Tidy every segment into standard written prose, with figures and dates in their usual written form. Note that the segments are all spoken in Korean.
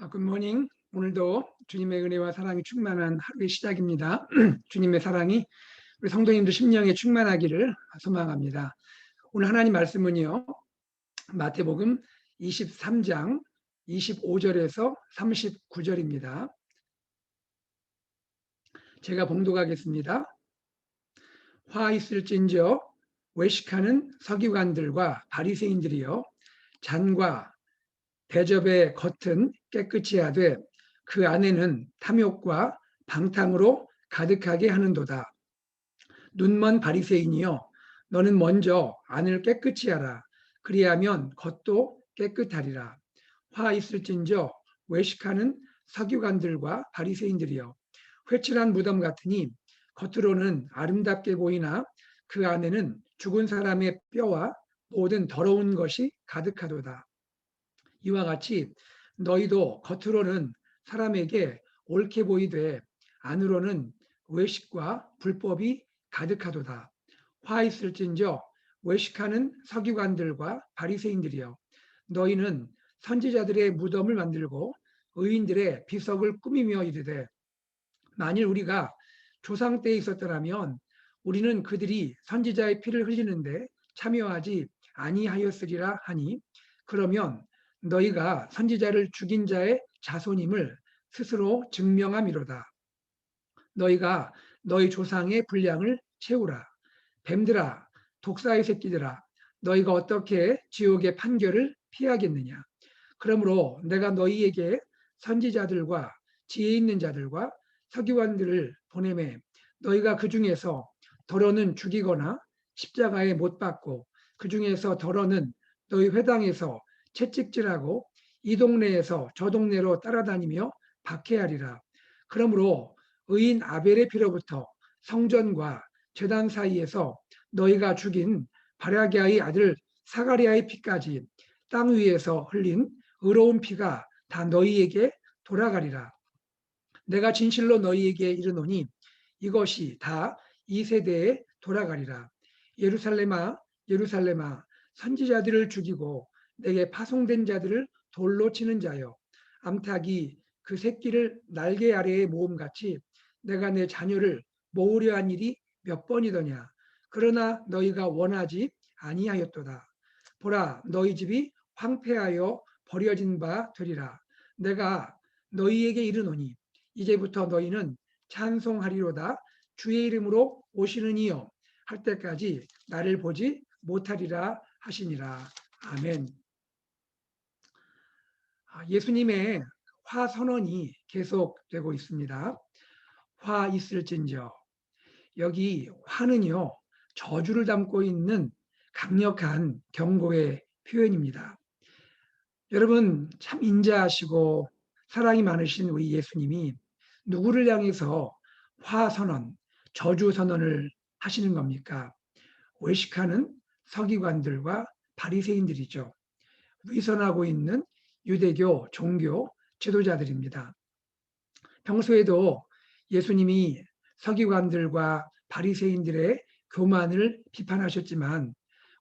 굿모닝. 오늘도 주님의 은혜와 사랑이 충만한 하루의 시작입니다. 주님의 사랑이 우리 성도님들 심령에 충만하기를 소망합니다. 오늘 하나님 말씀은요, 마태복음 23장 25절에서 39절입니다. 제가 봉독하겠습니다. 화 있을진저 외식하는 서기관들과 바리새인들이여, 잔과 대접의 겉은 깨끗이 하되 그 안에는 탐욕과 방탕으로 가득하게 하는도다. 눈먼 바리새인이여, 너는 먼저 안을 깨끗이 하라. 그리하면 겉도 깨끗하리라. 화 있을진저 외식하는 서기관들과 바리새인들이여, 회칠한 무덤 같으니 겉으로는 아름답게 보이나 그 안에는 죽은 사람의 뼈와 모든 더러운 것이 가득하도다. 이와 같이 너희도 겉으로는 사람에게 옳게 보이되 안으로는 외식과 불법이 가득하도다. 화 있을진저 외식하는 서기관들과 바리새인들이여, 너희는 선지자들의 무덤을 만들고 의인들의 비석을 꾸미며 이르되, 만일 우리가 조상 때에 있었더라면 우리는 그들이 선지자의 피를 흘리는데 참여하지 아니하였으리라 하니, 그러면 너희가 선지자를 죽인 자의 자손임을 스스로 증명함이로다. 너희가 너희 조상의 분량을 채우라. 뱀들아, 독사의 새끼들아, 너희가 어떻게 지옥의 판결을 피하겠느냐. 그러므로 내가 너희에게 선지자들과 지혜 있는 자들과 서기관들을 보내매, 너희가 그 중에서 더러는 죽이거나 십자가에 못 박고, 그 중에서 더러는 너희 회당에서 채찍질하고 이 동네에서 저 동네로 따라다니며 박해하리라. 그러므로 의인 아벨의 피로부터 성전과 제단 사이에서 너희가 죽인 바라기아의 아들 사가리아의 피까지 땅 위에서 흘린 의로운 피가 다 너희에게 돌아가리라. 내가 진실로 너희에게 이르노니 이것이 다 이 세대에 돌아가리라. 예루살렘아, 예루살렘아, 선지자들을 죽이고 내게 파송된 자들을 돌로 치는 자여, 암탉이 그 새끼를 날개 아래에 모음같이 내가 내 자녀를 모으려 한 일이 몇 번이더냐. 그러나 너희가 원하지 아니하였도다. 보라, 너희 집이 황폐하여 버려진 바 되리라. 내가 너희에게 이르노니 이제부터 너희는 찬송하리로다. 주의 이름으로 오시는 이여 할 때까지 나를 보지 못하리라 하시니라. 아멘. 예수님의 화 선언이 계속되고 있습니다. 화 있을진저. 여기 화는요, 저주를 담고 있는 강력한 경고의 표현입니다. 여러분, 참 인자하시고 사랑이 많으신 우리 예수님이 누구를 향해서 화 선언, 저주 선언을 하시는 겁니까? 외식하는 서기관들과 바리새인들이죠. 위선하고 있는 유대교 종교 지도자들입니다. 평소에도 예수님이 서기관들과 바리새인들의 교만을 비판하셨지만,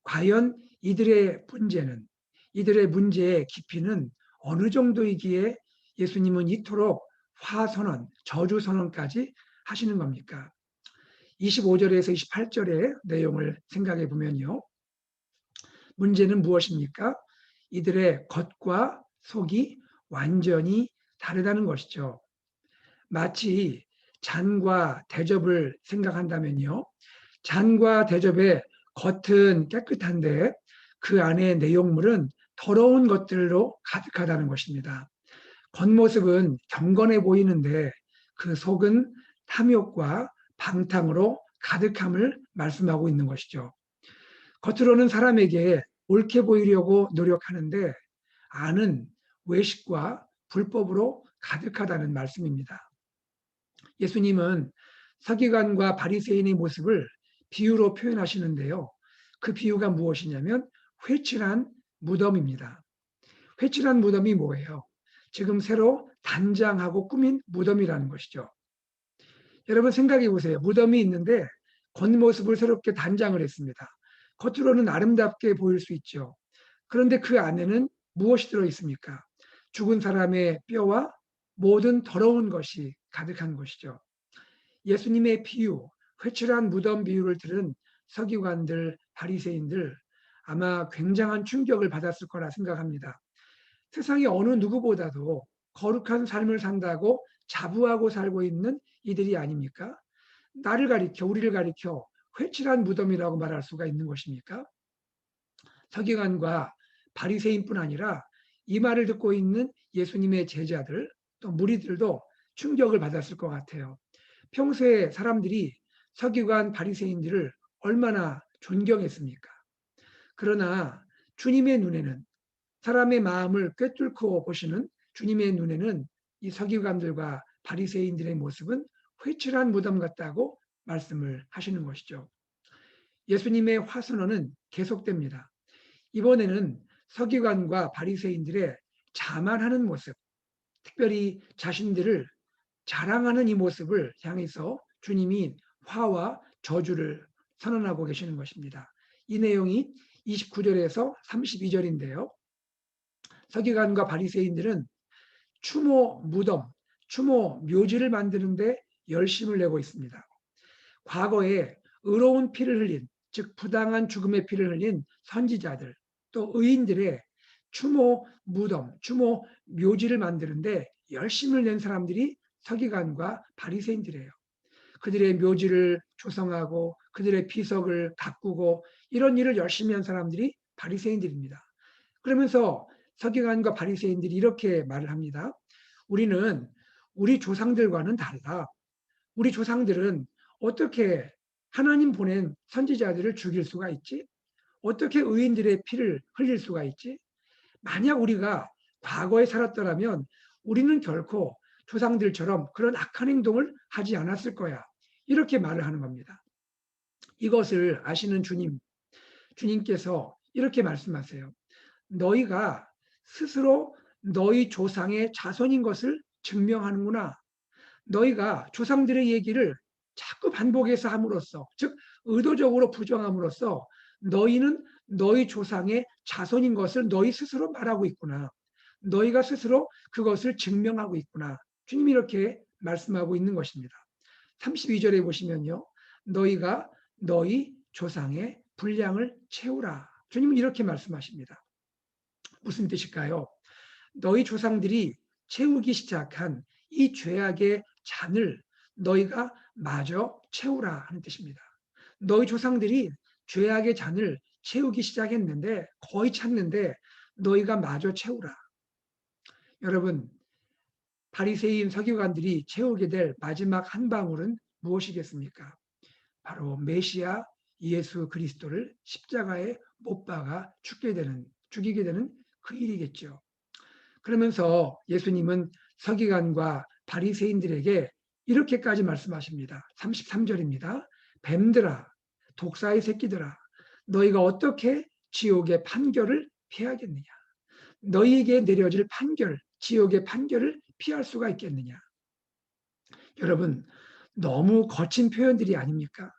과연 이들의 문제의 깊이는 어느 정도이기에 예수님은 이토록 화선언, 저주선언까지 하시는 겁니까? 25절에서 28절의 내용을 생각해 보면요. 문제는 무엇입니까? 이들의 겉과 속이 완전히 다르다는 것이죠. 마치 잔과 대접을 생각한다면요. 잔과 대접의 겉은 깨끗한데 그 안의 내용물은 더러운 것들로 가득하다는 것입니다. 겉모습은 경건해 보이는데 그 속은 탐욕과 방탕으로 가득함을 말씀하고 있는 것이죠. 겉으로는 사람에게 옳게 보이려고 노력하는데 안은 외식과 불법으로 가득하다는 말씀입니다. 예수님은 서기관과 바리새인의 모습을 비유로 표현하시는데요. 그 비유가 무엇이냐면 회칠한 무덤입니다. 회칠한 무덤이 뭐예요? 지금 새로 단장하고 꾸민 무덤이라는 것이죠. 여러분 생각해 보세요. 무덤이 있는데 겉모습을 새롭게 단장을 했습니다. 겉으로는 아름답게 보일 수 있죠. 그런데 그 안에는 무엇이 들어 있습니까? 죽은 사람의 뼈와 모든 더러운 것이 가득한 곳이죠. 예수님의 비유, 회칠한 무덤 비유를 들은 서기관들, 바리새인들 아마 굉장한 충격을 받았을 거라 생각합니다. 세상의 어느 누구보다도 거룩한 삶을 산다고 자부하고 살고 있는 이들이 아닙니까? 나를 가리켜, 우리를 가리켜 회칠한 무덤이라고 말할 수가 있는 것입니까? 서기관과 바리새인뿐 아니라 이 말을 듣고 있는 예수님의 제자들 또 무리들도 충격을 받았을 것 같아요. 평소에 사람들이 서기관 바리새인들을 얼마나 존경했습니까? 그러나 주님의 눈에는 사람의 마음을 꿰뚫고 보시는 주님의 눈에는 이 서기관들과 바리새인들의 모습은 회칠한 무덤 같다고 말씀을 하시는 것이죠. 예수님의 화선언은 계속됩니다. 이번에는 서기관과 바리새인들의 자만하는 모습, 특별히 자신들을 자랑하는 이 모습을 향해서 주님이 화와 저주를 선언하고 계시는 것입니다. 이 내용이 29절에서 32절인데요. 서기관과 바리새인들은 추모 무덤, 추모 묘지를 만드는데 열심을 내고 있습니다. 과거에 의로운 피를 흘린, 즉 부당한 죽음의 피를 흘린 선지자들, 또 의인들의 추모 무덤, 추모 묘지를 만드는데 열심을 낸 사람들이 서기관과 바리새인들이에요. 그들의 묘지를 조성하고 그들의 비석을 가꾸고 이런 일을 열심히 한 사람들이 바리새인들입니다. 그러면서 서기관과 바리새인들이 이렇게 말을 합니다. 우리는 우리 조상들과는 달라. 우리 조상들은 어떻게 하나님 보낸 선지자들을 죽일 수가 있지? 어떻게 의인들의 피를 흘릴 수가 있지? 만약 우리가 과거에 살았더라면 우리는 결코 조상들처럼 그런 악한 행동을 하지 않았을 거야. 이렇게 말을 하는 겁니다. 이것을 아시는 주님께서 이렇게 말씀하세요. 너희가 스스로 너희 조상의 자손인 것을 증명하는구나. 너희가 조상들의 얘기를 자꾸 반복해서 함으로써, 즉 의도적으로 부정함으로써 너희는 너희 조상의 자손인 것을 너희 스스로 말하고 있구나. 너희가 스스로 그것을 증명하고 있구나. 주님이 이렇게 말씀하고 있는 것입니다. 32절에 보시면요. 너희가 너희 조상의 분량을 채우라. 주님은 이렇게 말씀하십니다. 무슨 뜻일까요? 너희 조상들이 채우기 시작한 이 죄악의 잔을 너희가 마저 채우라 하는 뜻입니다. 너희 조상들이 죄악의 잔을 채우기 시작했는데 거의 찼는데 너희가 마저 채우라. 여러분, 바리새인 서기관들이 채우게 될 마지막 한 방울은 무엇이겠습니까? 바로 메시아 예수 그리스도를 십자가에 못 박아 죽이게 되는 그 일이겠죠. 그러면서 예수님은 서기관과 바리새인들에게 이렇게까지 말씀하십니다. 33절입니다. 뱀들아, 독사의 새끼들아, 너희가 어떻게 지옥의 판결을 피하겠느냐? 너희에게 내려질 판결, 지옥의 판결을 피할 수가 있겠느냐? 여러분, 너무 거친 표현들이 아닙니까?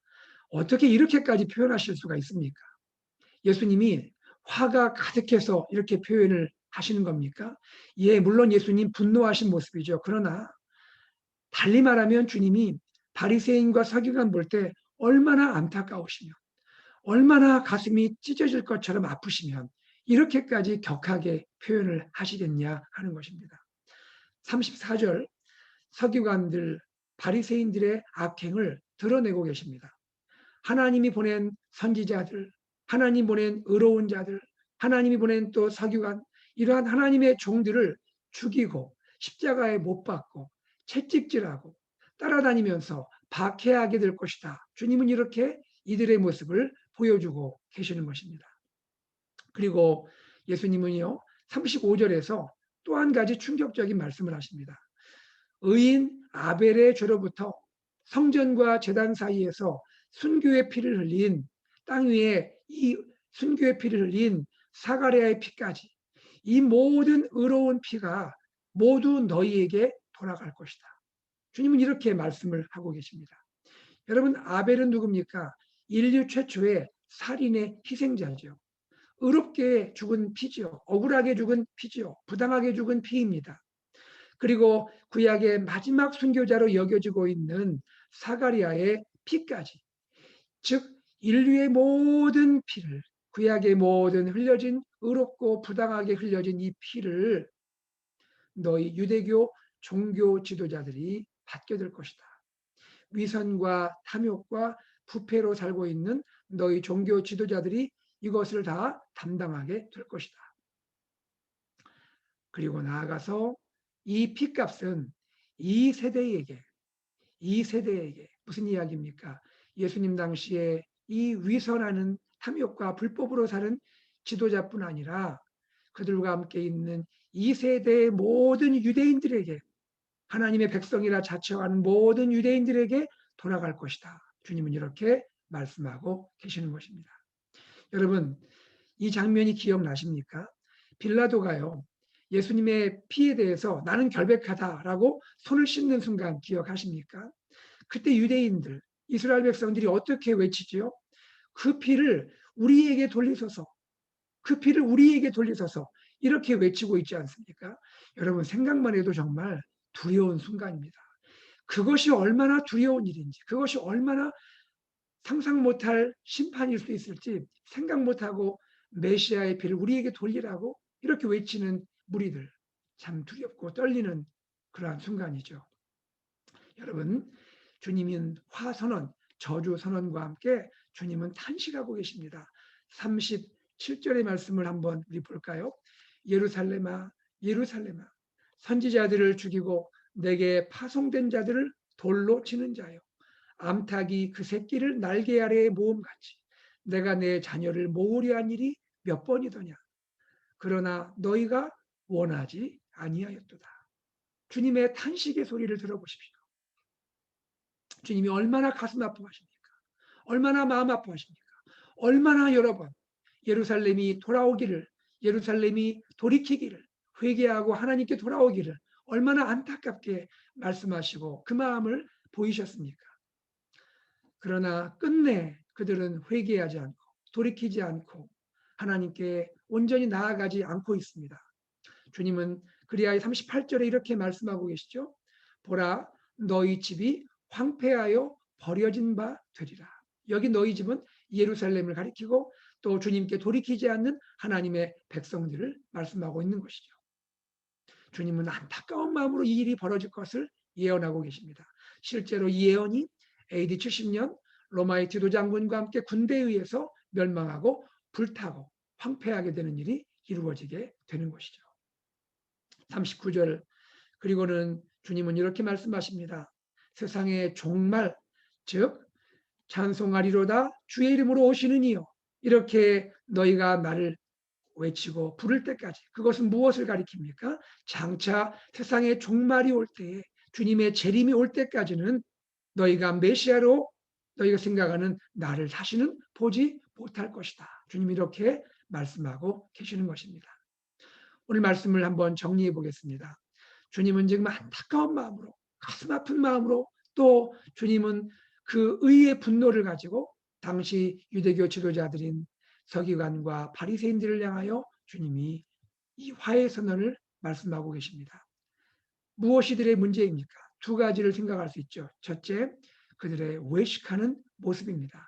어떻게 이렇게까지 표현하실 수가 있습니까? 예수님이 화가 가득해서 이렇게 표현을 하시는 겁니까? 예, 물론 예수님 분노하신 모습이죠. 그러나 달리 말하면 주님이 바리새인과 서기관 볼 때 얼마나 안타까우시며 얼마나 가슴이 찢어질 것처럼 아프시면 이렇게까지 격하게 표현을 하시겠냐 하는 것입니다. 34절 서기관들 바리새인들의 악행을 드러내고 계십니다. 하나님이 보낸 선지자들, 하나님 보낸 의로운 자들, 하나님이 보낸 또 서기관, 이러한 하나님의 종들을 죽이고 십자가에 못 박고 채찍질하고 따라다니면서 박해하게 될 것이다. 주님은 이렇게 이들의 모습을 보여주고 계시는 것입니다. 그리고 예수님은요, 35절에서 또 한 가지 충격적인 말씀을 하십니다. 의인 아벨의 죄로부터 성전과 제단 사이에서 순교의 피를 흘린 땅 위에 이 순교의 피를 흘린 사가랴의 피까지 이 모든 의로운 피가 모두 너희에게 돌아갈 것이다. 주님은 이렇게 말씀을 하고 계십니다. 여러분 아벨은 누굽니까? 인류 최초의 살인의 희생자죠. 의롭게 죽은 피지요. 억울하게 죽은 피지요. 부당하게 죽은 피입니다. 그리고 구약의 마지막 순교자로 여겨지고 있는 사가리아의 피까지, 즉 인류의 모든 피를, 구약의 모든 흘려진 의롭고 부당하게 흘려진 이 피를 너희 유대교 종교 지도자들이 받게 될 것이다. 위선과 탐욕과 부패로 살고 있는 너희 종교 지도자들이 이것을 다 담당하게 될 것이다. 그리고 나아가서 이 피값은 이 세대에게 무슨 이야기입니까? 예수님 당시에 이 위선하는 탐욕과 불법으로 사는 지도자뿐 아니라 그들과 함께 있는 이 세대의 모든 유대인들에게, 하나님의 백성이라 자처하는 모든 유대인들에게 돌아갈 것이다. 주님은 이렇게 말씀하고 계시는 것입니다. 여러분, 이 장면이 기억나십니까? 빌라도가요, 예수님의 피에 대해서 나는 결백하다라고 손을 씻는 순간 기억하십니까? 그때 유대인들, 이스라엘 백성들이 어떻게 외치지요? 그 피를 우리에게 돌리소서, 그 피를 우리에게 돌리소서, 이렇게 외치고 있지 않습니까? 여러분, 생각만 해도 정말 두려운 순간입니다. 그것이 얼마나 두려운 일인지, 그것이 얼마나 상상 못할 심판일 수 있을지 생각 못하고 메시아의 피를 우리에게 돌리라고 이렇게 외치는 무리들, 참 두렵고 떨리는 그러한 순간이죠. 여러분, 주님은 화선언, 저주선언과 함께 주님은 탄식하고 계십니다. 37절의 말씀을 한번 우리 볼까요? 예루살렘아, 예루살렘아, 선지자들을 죽이고 내게 파송된 자들을 돌로 치는 자요. 암탉이 그 새끼를 날개 아래에 모음같이 내가 내 자녀를 모으려 한 일이 몇 번이더냐. 그러나 너희가 원하지 아니하였도다. 주님의 탄식의 소리를 들어보십시오. 주님이 얼마나 가슴 아파하십니까? 얼마나 마음 아파하십니까? 얼마나 여러 번 예루살렘이 돌아오기를, 예루살렘이 돌이키기를, 회개하고 하나님께 돌아오기를 얼마나 안타깝게 말씀하시고 그 마음을 보이셨습니까? 그러나 끝내 그들은 회개하지 않고 돌이키지 않고 하나님께 온전히 나아가지 않고 있습니다. 주님은 그리하여 38절에 이렇게 말씀하고 계시죠. 보라, 너희 집이 황폐하여 버려진 바 되리라. 여기 너희 집은 예루살렘을 가리키고 또 주님께 돌이키지 않는 하나님의 백성들을 말씀하고 있는 것이죠. 주님은 안타까운 마음으로 이 일이 벌어질 것을 예언하고 계십니다. 실제로 이 예언이 AD 70년 로마의 지도장군과 함께 군대에 의해서 멸망하고 불타고 황폐하게 되는 일이 이루어지게 되는 것이죠. 39절, 그리고는 주님은 이렇게 말씀하십니다. 세상의 종말, 즉 찬송하리로다 주의 이름으로 오시는 이요, 이렇게 너희가 나를 외치고 부를 때까지, 그것은 무엇을 가리킵니까? 장차 세상의 종말이 올 때에, 주님의 재림이 올 때까지는 너희가 메시아로 너희가 생각하는 나를 다시는 보지 못할 것이다. 주님이 이렇게 말씀하고 계시는 것입니다. 오늘 말씀을 한번 정리해 보겠습니다. 주님은 지금 안타까운 마음으로, 가슴 아픈 마음으로, 또 주님은 그 의의 분노를 가지고 당시 유대교 지도자들인 서기관과 바리새인들을 향하여 주님이 이 화해 선언을 말씀하고 계십니다. 무엇이 들의 문제입니까? 두 가지를 생각할 수 있죠. 첫째, 그들의 외식하는 모습입니다.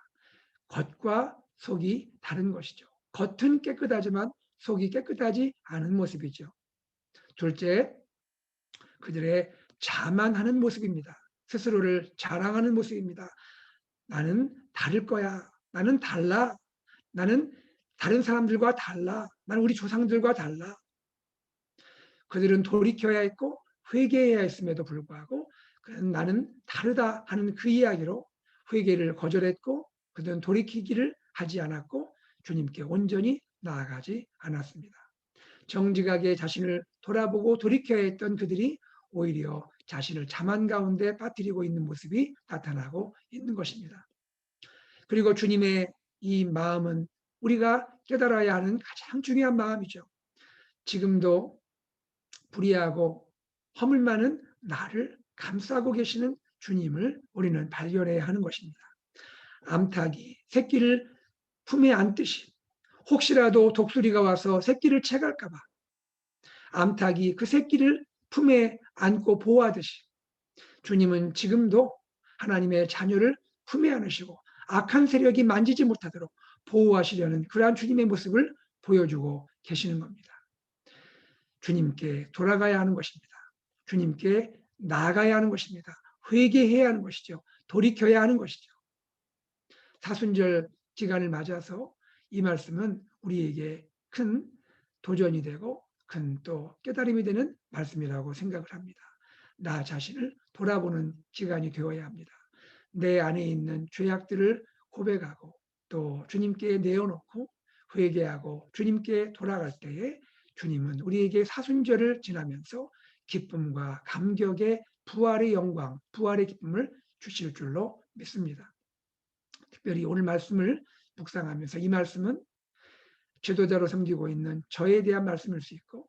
겉과 속이 다른 것이죠. 겉은 깨끗하지만 속이 깨끗하지 않은 모습이죠. 둘째, 그들의 자만하는 모습입니다. 스스로를 자랑하는 모습입니다. 나는 다를 거야. 나는 달라. 나는 다른 사람들과 달라. 나는 우리 조상들과 달라. 그들은 돌이켜야 했고 회개해야 했음에도 불구하고 나는 다르다 하는 그 이야기로 회개를 거절했고 그들은 돌이키기를 하지 않았고 주님께 온전히 나아가지 않았습니다. 정직하게 자신을 돌아보고 돌이켜야 했던 그들이 오히려 자신을 자만 가운데 빠뜨리고 있는 모습이 나타나고 있는 것입니다. 그리고 주님의 이 마음은 우리가 깨달아야 하는 가장 중요한 마음이죠. 지금도 불의하고 허물 많은 나를 감싸고 계시는 주님을 우리는 발견해야 하는 것입니다. 암탉이 새끼를 품에 안듯이 혹시라도 독수리가 와서 새끼를 채갈까 봐 암탉이 그 새끼를 품에 안고 보호하듯이 주님은 지금도 하나님의 자녀를 품에 안으시고 악한 세력이 만지지 못하도록 보호하시려는 그러한 주님의 모습을 보여주고 계시는 겁니다. 주님께 돌아가야 하는 것입니다. 주님께 나아가야 하는 것입니다. 회개해야 하는 것이죠. 돌이켜야 하는 것이죠. 사순절 기간을 맞아서 이 말씀은 우리에게 큰 도전이 되고 큰 또 깨달음이 되는 말씀이라고 생각을 합니다. 나 자신을 돌아보는 기간이 되어야 합니다. 내 안에 있는 죄악들을 고백하고 또 주님께 내어놓고 회개하고 주님께 돌아갈 때에 주님은 우리에게 사순절을 지나면서 기쁨과 감격의 부활의 영광, 부활의 기쁨을 주실 줄로 믿습니다. 특별히 오늘 말씀을 묵상하면서 이 말씀은 지도자로 섬기고 있는 저에 대한 말씀일 수 있고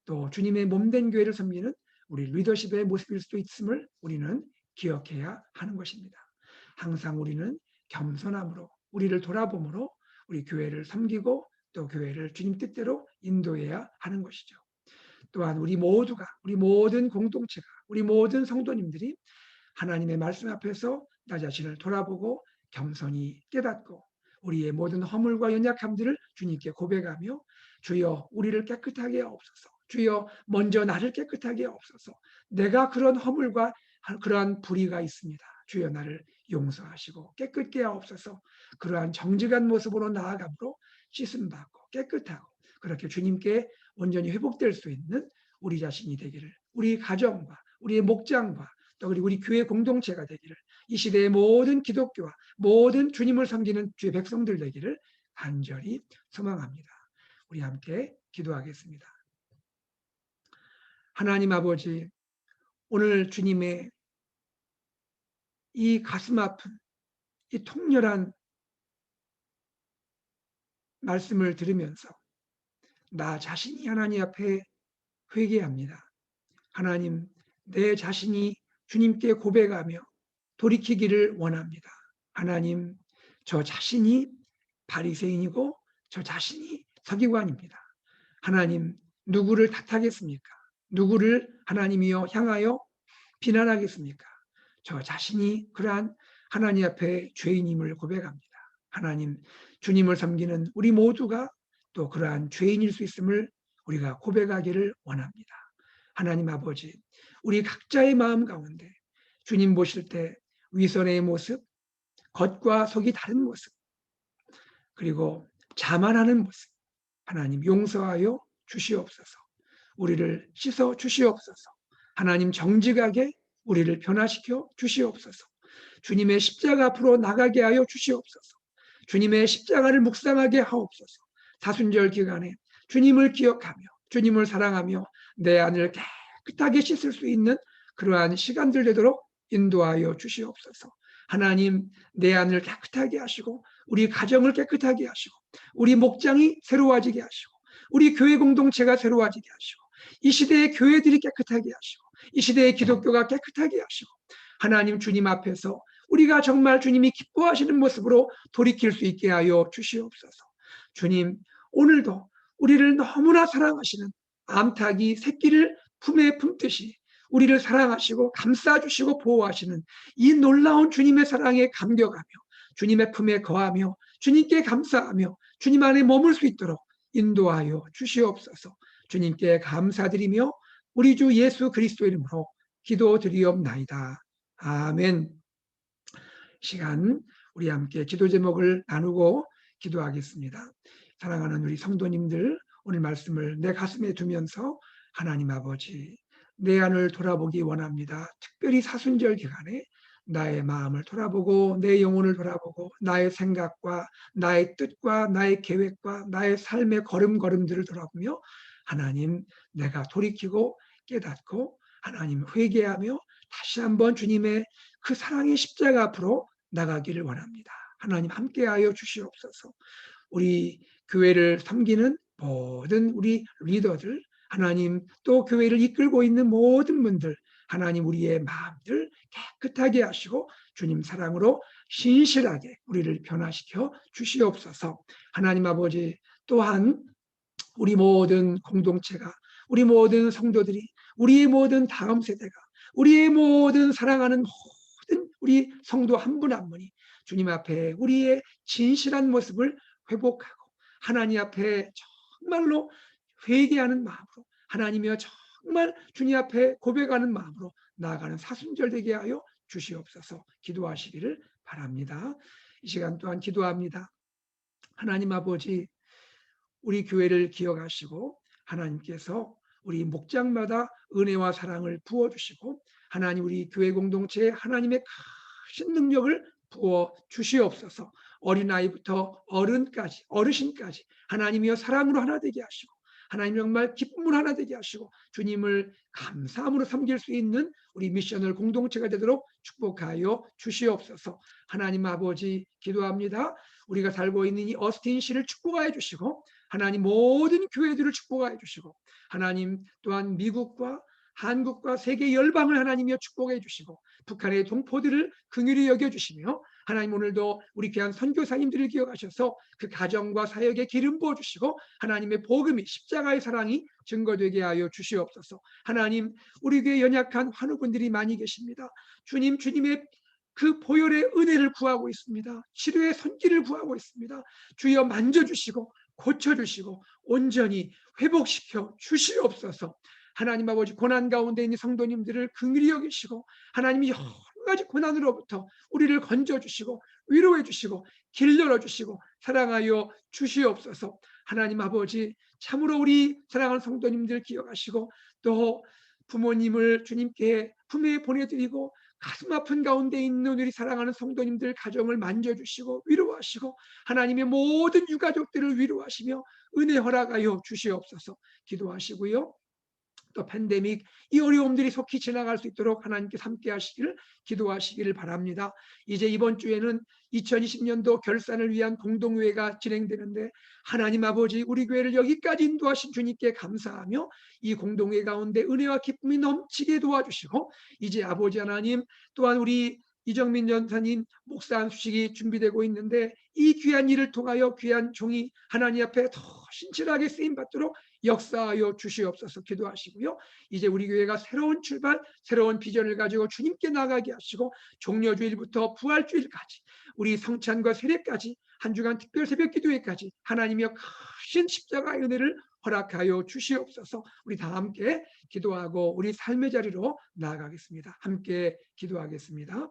또 주님의 몸된 교회를 섬기는 우리 리더십의 모습일 수도 있음을 우리는 기억해야 하는 것입니다. 항상 우리는 겸손함으로 우리를 돌아봄으로 우리 교회를 섬기고 또 교회를 주님 뜻대로 인도해야 하는 것이죠. 또한 우리 모두가 우리 모든 공동체가 우리 모든 성도님들이 하나님의 말씀 앞에서 나 자신을 돌아보고 겸손히 깨닫고 우리의 모든 허물과 연약함들을 주님께 고백하며 주여 우리를 깨끗하게 하옵소서. 주여 먼저 나를 깨끗하게 하옵소서. 내가 그런 허물과 그러한 불의가 있습니다. 주여 나를 용서하시고 깨끗게 하옵소서. 그러한 정직한 모습으로 나아감으로 씻음받고 깨끗하고 그렇게 주님께 온전히 회복될 수 있는 우리 자신이 되기를 우리 가정과 우리의 목장과 또 그리고 우리 교회 공동체가 되기를 이 시대의 모든 기독교와 모든 주님을 섬기는 주의 백성들 되기를 간절히 소망합니다. 우리 함께 기도하겠습니다. 하나님 아버지, 오늘 주님의 이 가슴 아픈 이 통렬한 말씀을 들으면서 나 자신이 하나님 앞에 회개합니다. 하나님, 내 자신이 주님께 고백하며 돌이키기를 원합니다. 하나님, 저 자신이 바리새인이고 저 자신이 서기관입니다. 하나님, 누구를 탓하겠습니까? 누구를 하나님이여 향하여 비난하겠습니까? 저 자신이 그러한 하나님 앞에 죄인임을 고백합니다. 하나님, 주님을 섬기는 우리 모두가 또 그러한 죄인일 수 있음을 우리가 고백하기를 원합니다. 하나님 아버지, 우리 각자의 마음 가운데 주님 보실 때 위선의 모습, 겉과 속이 다른 모습, 그리고 자만하는 모습, 하나님 용서하여 주시옵소서. 우리를 씻어 주시옵소서. 하나님 정직하게 우리를 변화시켜 주시옵소서. 주님의 십자가 앞으로 나가게 하여 주시옵소서. 주님의 십자가를 묵상하게 하옵소서. 사순절 기간에 주님을 기억하며 주님을 사랑하며 내 안을 깨끗하게 씻을 수 있는 그러한 시간들 되도록 인도하여 주시옵소서. 하나님 내 안을 깨끗하게 하시고 우리 가정을 깨끗하게 하시고 우리 목장이 새로워지게 하시고 우리 교회 공동체가 새로워지게 하시고 이 시대의 교회들이 깨끗하게 하시고 이 시대의 기독교가 깨끗하게 하시고 하나님 주님 앞에서 우리가 정말 주님이 기뻐하시는 모습으로 돌이킬 수 있게 하여 주시옵소서. 주님 오늘도 우리를 너무나 사랑하시는 암탉이 새끼를 품에 품듯이 우리를 사랑하시고 감싸주시고 보호하시는 이 놀라운 주님의 사랑에 감격하며 주님의 품에 거하며 주님께 감사하며 주님 안에 머물 수 있도록 인도하여 주시옵소서. 주님께 감사드리며 우리 주 예수 그리스도 이름으로 기도드리옵나이다. 아멘. 시간 우리 함께 기도 제목을 나누고 기도하겠습니다. 사랑하는 우리 성도님들, 오늘 말씀을 내 가슴에 두면서 하나님 아버지, 내 안을 돌아보기 원합니다. 특별히 사순절 기간에 나의 마음을 돌아보고 내 영혼을 돌아보고 나의 생각과 나의 뜻과 나의 계획과 나의 삶의 걸음걸음들을 돌아보며 하나님 내가 돌이키고 깨닫고 하나님 회개하며 다시 한번 주님의 그 사랑의 십자가 앞으로 나가기를 원합니다. 하나님 함께하여 주시옵소서. 우리 교회를 섬기는 모든 우리 리더들, 하나님 또 교회를 이끌고 있는 모든 분들, 하나님 우리의 마음들 깨끗하게 하시고 주님 사랑으로 신실하게 우리를 변화시켜 주시옵소서. 하나님 아버지, 또한 우리 모든 공동체가, 우리 모든 성도들이, 우리 모든 다음 세대가, 우리의 모든 사랑하는 모든 우리 성도 한 분 한 분이 주님 앞에 우리의 진실한 모습을 회복하고 하나님 앞에 정말로 회개하는 마음으로, 하나님이여 정말 주님 앞에 고백하는 마음으로 나아가는 사순절 되게 하여 주시옵소서. 기도하시기를 바랍니다. 이 시간 또한 기도합니다. 하나님 아버지, 우리 교회를 기억하시고 하나님께서 우리 목장마다 은혜와 사랑을 부어주시고 하나님 우리 교회 공동체에 하나님의 크신 능력을 부어 주시옵소서. 어린아이부터 어른까지, 어르신까지 하나님이여 사랑으로 하나 되게 하시고 하나님 정말 기쁨을 하나 되게 하시고 주님을 감사함으로 섬길 수 있는 우리 미셔널 공동체가 되도록 축복하여 주시옵소서. 하나님 아버지, 기도합니다. 우리가 살고 있는 이 어스틴시를 축복하여 주시고 하나님 모든 교회들을 축복하여 주시고 하나님 또한 미국과 한국과 세계 열방을 하나님이여 축복해 주시고 북한의 동포들을 긍휼히 여겨주시며 하나님 오늘도 우리 귀한 선교사님들을 기억하셔서 그 가정과 사역에 기름 부어주시고 하나님의 복음이, 십자가의 사랑이 증거되게 하여 주시옵소서. 하나님, 우리 교회 연약한 환우분들이 많이 계십니다. 주님, 주님의 그 보혈의 은혜를 구하고 있습니다. 치료의 손길을 구하고 있습니다. 주여 만져주시고 고쳐주시고 온전히 회복시켜 주시옵소서. 하나님 아버지, 고난 가운데 있는 성도님들을 긍휼히 여기시고 하나님이 여러 가지 고난으로부터 우리를 건져주시고 위로해 주시고 길 열어주시고 사랑하여 주시옵소서. 하나님 아버지, 참으로 우리 사랑하는 성도님들 기억하시고 또 부모님을 주님께 품에 보내드리고 가슴 아픈 가운데 있는 우리 사랑하는 성도님들 가정을 만져주시고 위로하시고 하나님의 모든 유가족들을 위로하시며 은혜 허락하여 주시옵소서. 기도하시고요. 또 팬데믹, 이 어려움들이 속히 지나갈 수 있도록 하나님께서 함께 하시기를 기도하시기를 바랍니다. 이제 이번 주에는 2020년도 결산을 위한 공동회가 진행되는데 하나님 아버지, 우리 교회를 여기까지 인도하신 주님께 감사하며 이 공동회 가운데 은혜와 기쁨이 넘치게 도와주시고 이제 아버지 하나님, 또한 우리 이정민 전사님 목사 안수식이 준비되고 있는데 이 귀한 일을 통하여 귀한 종이 하나님 앞에 더 신실하게 쓰임받도록 역사하여 주시옵소서. 기도하시고요. 이제 우리 교회가 새로운 출발, 새로운 비전을 가지고 주님께 나가게 하시고 종려주일부터 부활주일까지 우리 성찬과 세례까지 한 주간 특별 새벽 기도회까지 하나님의 크신 십자가의 은혜를 허락하여 주시옵소서. 우리 다 함께 기도하고 우리 삶의 자리로 나아가겠습니다. 함께 기도하겠습니다.